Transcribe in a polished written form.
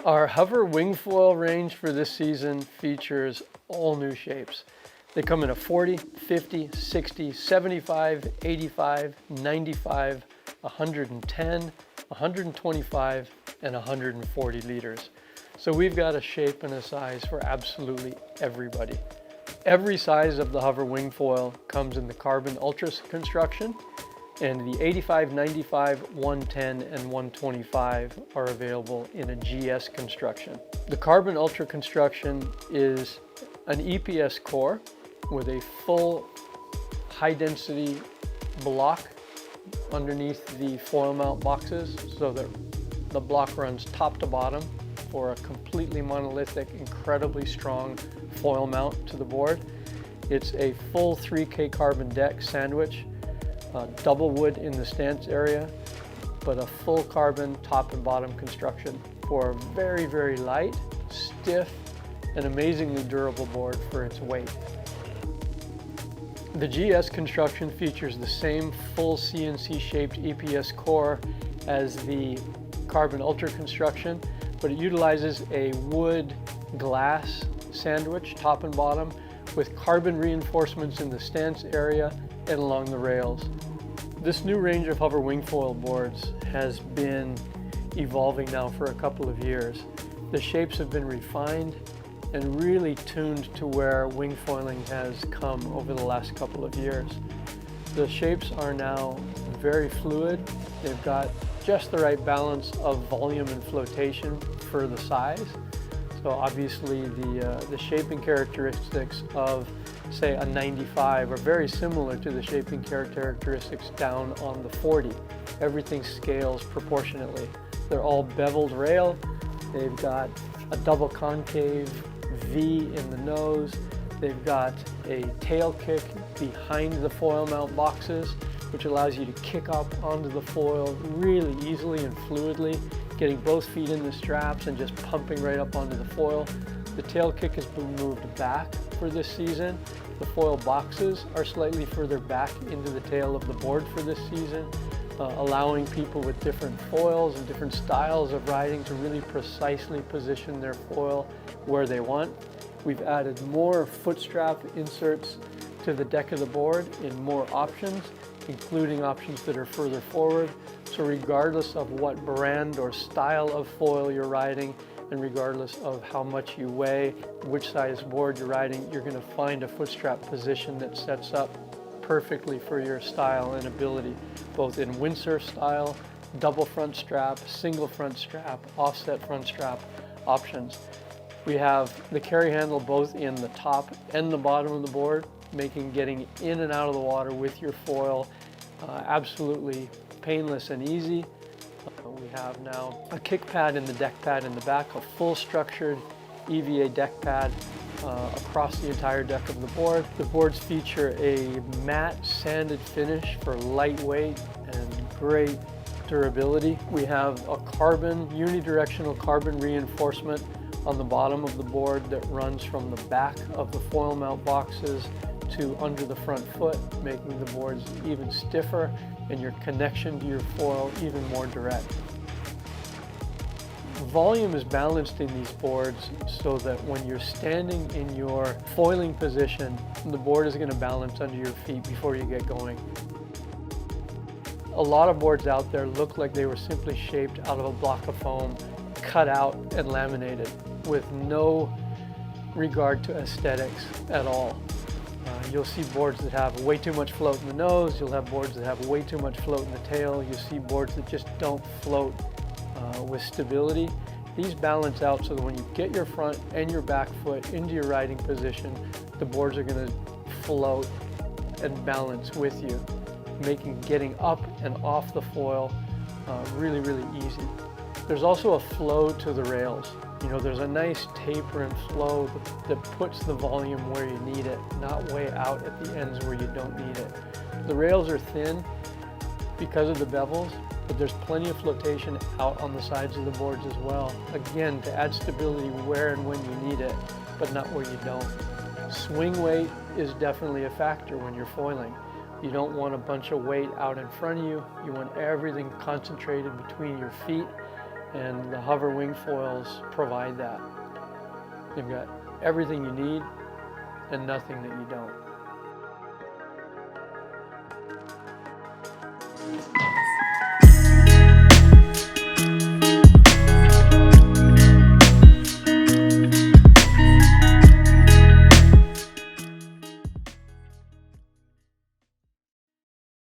Our hover wing foil range for this season features all new shapes. They come in a 40, 50, 60, 75, 85, 95, 110, 125, and 140 liters. So we've got a shape and a size for absolutely everybody. Every size of the hover wing foil comes in the Carbon Ultra construction, and the 85, 95, 110, and 125 are available in a GS construction. The Carbon Ultra construction is an EPS core with a full high-density block underneath the foil mount boxes, so that the block runs top to bottom for a completely monolithic, incredibly strong foil mount to the board. It's a full 3K carbon deck sandwich, double wood in the stance area, but a full carbon top and bottom construction for a very, very light, stiff, and amazingly durable board for its weight. The GS construction features the same full CNC shaped EPS core as the Carbon Ultra construction, but it utilizes a wood glass sandwich top and bottom with carbon reinforcements in the stance area and along the rails. This new range of hover wing foil boards has been evolving now for a couple of years. The shapes have been refined and really tuned to where wing foiling has come over the last couple of years. The shapes are now very fluid. They've got just the right balance of volume and flotation for the size. So obviously the shaping characteristics of, say, a 95 are very similar to the shaping characteristics down on the 40. Everything scales proportionately. They're all beveled rail. They've got a double concave V in the nose. They've got a tail kick behind the foil mount boxes, which allows you to kick up onto the foil really easily and fluidly, getting both feet in the straps and just pumping right up onto the foil. The tail kick has been moved back for this season. The foil boxes are slightly further back into the tail of the board for this season, allowing people with different foils and different styles of riding to really precisely position their foil where they want. We've added more foot strap inserts to the deck of the board in more options, including options that are further forward. So regardless of what brand or style of foil you're riding, and regardless of how much you weigh, which size board you're riding, you're going to find a foot strap position that sets up perfectly for your style and ability, both in windsurf style, double front strap, single front strap, offset front strap options. We have the carry handle both in the top and the bottom of the board, making getting in and out of the water with your foil absolutely painless and easy. We have now a kick pad in the deck pad in the back, a full structured EVA deck pad across the entire deck of the board. The boards feature a matte sanded finish for lightweight and great durability. We have a unidirectional carbon reinforcement on the bottom of the board that runs from the back of the foil mount boxes to under the front foot, making the boards even stiffer and your connection to your foil even more direct. Volume is balanced in these boards so that when you're standing in your foiling position, the board is going to balance under your feet before you get going. A lot of boards out there look like they were simply shaped out of a block of foam, cut out and laminated with no regard to aesthetics at all. You'll see boards that have way too much float in the nose. You'll have boards that have way too much float in the tail. You'll see boards that just don't float with stability. These balance out so that when you get your front and your back foot into your riding position, the boards are going to float and balance with you, making getting up and off the foil really, really easy. There's also a flow to the rails. You know, there's a nice taper and flow that puts the volume where you need it, not way out at the ends where you don't need it. The rails are thin because of the bevels, but there's plenty of flotation out on the sides of the boards as well. Again, to add stability where and when you need it, but not where you don't. Swing weight is definitely a factor when you're foiling. You don't want a bunch of weight out in front of you. You want everything concentrated between your feet and the hover wing foils provide that. You've got everything you need and nothing that you don't.